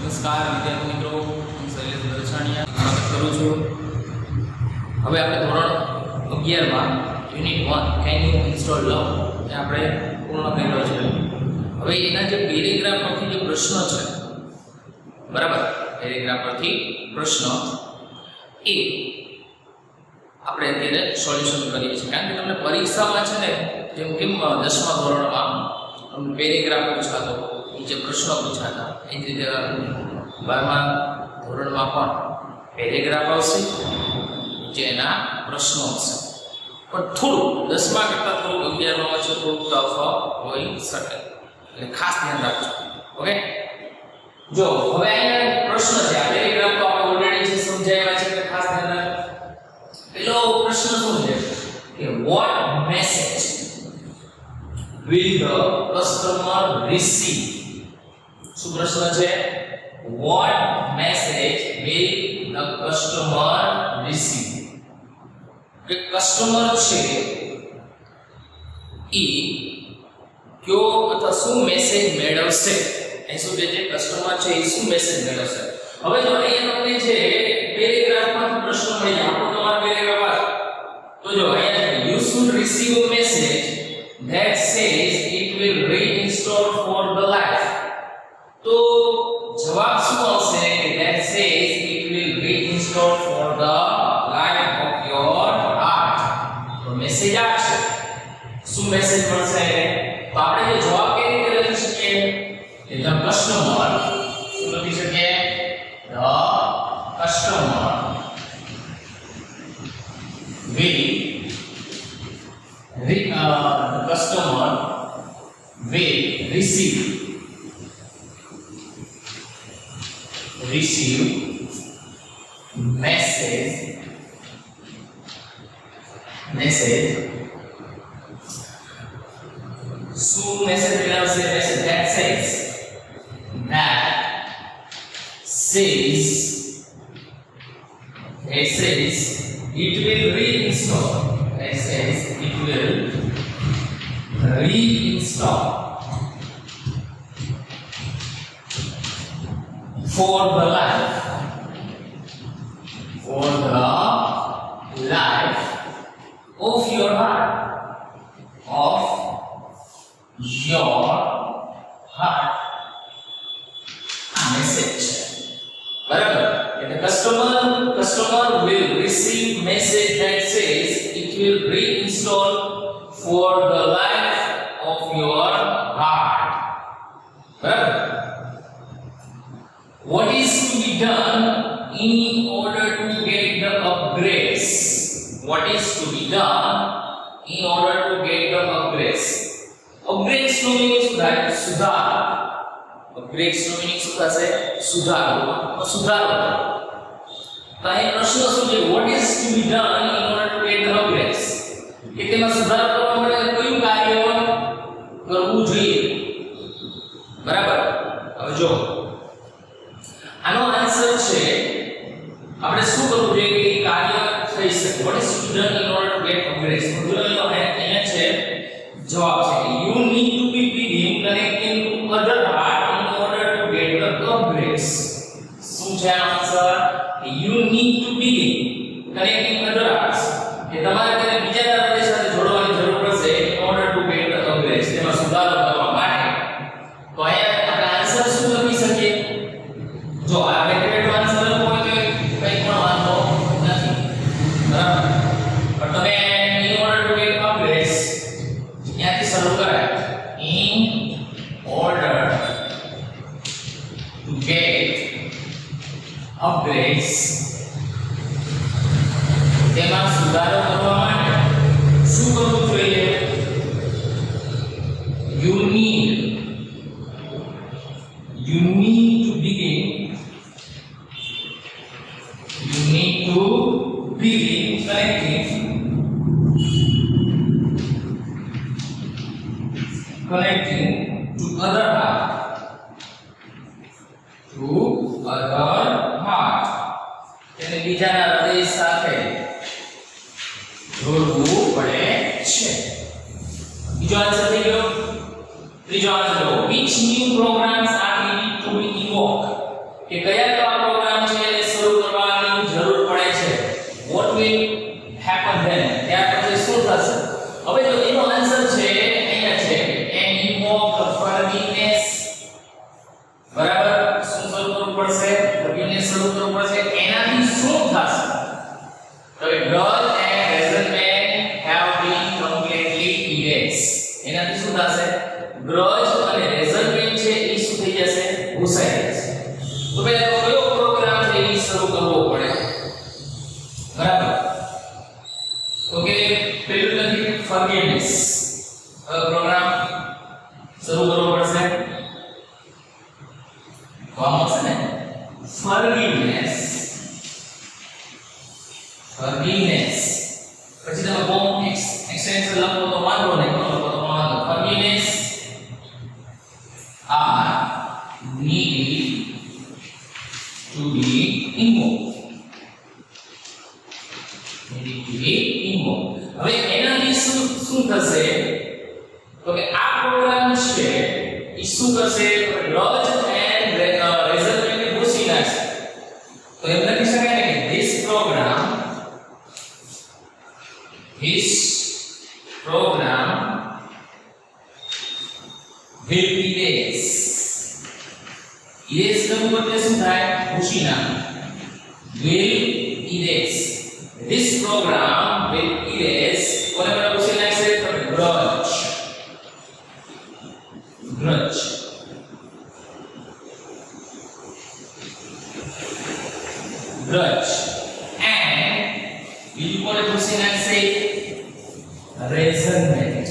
नमस्कार विद्यार्थी मित्रों, હું શૈલેષ સ્વાગત કરું છું। હવે આપણે ધોરણ 11 માં યુનિટ 1 કેન યુ ઇન્સ્ટોલ લવ એ આપણે પૂર્ણ કર્યો છે। હવે એના જે પેરેગ્રાફ પરથી જે પ્રશ્ન છે, બરાબર, પેરેગ્રાફ પરથી પ્રશ્ન એ આપણે અત્યારે સોલ્યુશન કરીએ છીએ, કારણ કે તમને પરીક્ષામાં છે ને જેમ કે 10મા ધોરણમાં પેરેગ્રાફ પૂછાતો, નીચે પ્રશ્નો પૂછાતા, એ જ રીતે 12મા ધોરણમાં પણ પેરેગ્રાફ આવશે, નીચે એના પ્રશ્નો આવશે, પણ થોડું 10મા કરતાં થોડું 11માં છે, થોડું ટફ હોઈ શકે, એટલે ખાસ ધ્યાન રાખજો। ઓકે, જો હવે અહીંયા પ્રશ્ન છે, આ પેરેગ્રાફ તો આપણે ઓલરેડી જે સમજાવ્યા છે, એટલે ખાસ ધ્યાન રાખજો। પેલો પ્રશ્ન શું છે કે what message will the customer receive? શું પ્રશ્ન છે? What message will the customer receive? કે કસ્ટમર છે ઈ કયો અથવા શું મેસેજ મેળવશે? અહીં શું કહે છે? કસ્ટમર છે ઈ શું મેસેજ મેળવશે? હવે જો અહીંયા તમને છે પેરેગ્રાફમાં પ્રશ્ન મળી જાય, આપણો તમારો પેરેગ્રાફ તો જો અહીંયા you should receive a message that says it will reinstall for the life, તો જવાબ શું આવશે કે that says it will reinstall for the life of your heart, તો મેસેજ આવશે, શું મેસેજ મળશે? તો આપણે જે જવાબ કેવી રીતે લખી શકીએ કે the customer, શું લખી શકીએ? the customer will receive message શું મેસેજ મેળવશે? Message that says it will reinstall, that says it will reinstall for the life of your heart, message, બરાબર? એટલે customer will receive message that says it will reinstall for the life of your heart, બરાબર? What is to be done in order to get the upgrades? What is to be done in order to get the upgrades? Upgrades નો meaning શું થાય? સુધારો. Upgrades નો meaning શું થશે? સુધારો. સુધારો. તો અહીં પ્રશ્ન શું છે? What is to be done in order to get the upgrades? કે તેમાં સુધારો કરવા માટે કયું કાર્ય કરવું જોઈએ? બરાબર? હવે જો આનો આન્સર છે, આપણે શું કરવું જોઈએ કે કાર્ય થઈ શકે? What is to be done in order to get upgrades? તો જો અહીંયા છે જવાબ છે કે you need to be begin connecting to other heart in order to get the upgrades. શું છે answer? You need to begin connecting other hearts, કે તમારે તેને બીજા હૃદય સાથે જોડવાની જરૂર પડશે in order to get the upgrades, તેમાં સુધારો કરવા માટે। તો અહીંયા આપણે આન્સર શું લખી શકીએ? જો આ બ્રેકેટનો આન્સર લખવો હોય તો કંઈ પણ વાંધો નથી, બરાબર? પણ તમે in order to get upgrades ત્યાંથી શરૂ કરાય, in order to get upgrades, તેમાં સુધારો કરવા માટે શું કરવું જોઈએ? You need to begin connecting to other heart, તેને બીજાના હૃદય સાથે જોડવું પડે છે। બીજો આન્સર થઈ ગયો। ત્રીજો answer, which new programs are needed to be invoked? કે કયા કયા પ્રોગ્રામ છે એને શરૂ કરવાની જરૂર પડે છે what will happen then ત્યાર પછી શું થશે હવે જો એનો આન્સર છે અહીંયા છે an invoke forgiveness બરાબર શું શરૂ કરવું પડશે forgiveness શરૂ કરવું પડશે એનાથી શું થશે તો grudge and resentment have been completely erased એનાથી શું થશે grudge અને resentment છે એ શું થઈ જશે ભૂસાઈ જશે તો પહેલા તો કયો પ્રોગ્રામ છે એ શરૂ કરવો પડે બરાબર ઓકે પેલું નથી forgiveness પ્રોગ્રામ શરૂ કરવો પડશે તો આમ હશે ને forgiveness પછી તમે બોમ એક્સટેન્શન લખો તો વાંધો નહીં લખો તો વાંધો forgiveness are needed to be invoked હવે એનાથી શું થશે તો કે આ પ્રોગ્રામ છે એ શું કરશે grudge and resentment ને ભૂસી નાખશે તો એમ લખી શકાય ને કે this program will erase નો એટલે શું થાય ભૂસી નાખવું will erase this program will erase કોને મને ભૂસી નાખશે તો grudge and બીજું કોને ભૂસી નાખશે resentment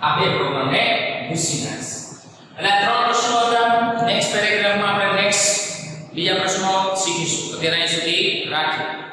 આ બે પ્રોગ્રામને ભૂસી નાખશે એટલે આ ત્રણ પ્રશ્નો હતા નેક્સ્ટ પેરેગ્રાફમાં આપણે નેક્સ્ટ બીજા પ્રશ્નો શીખીશું અત્યારે અહીં સુધી રાખીએ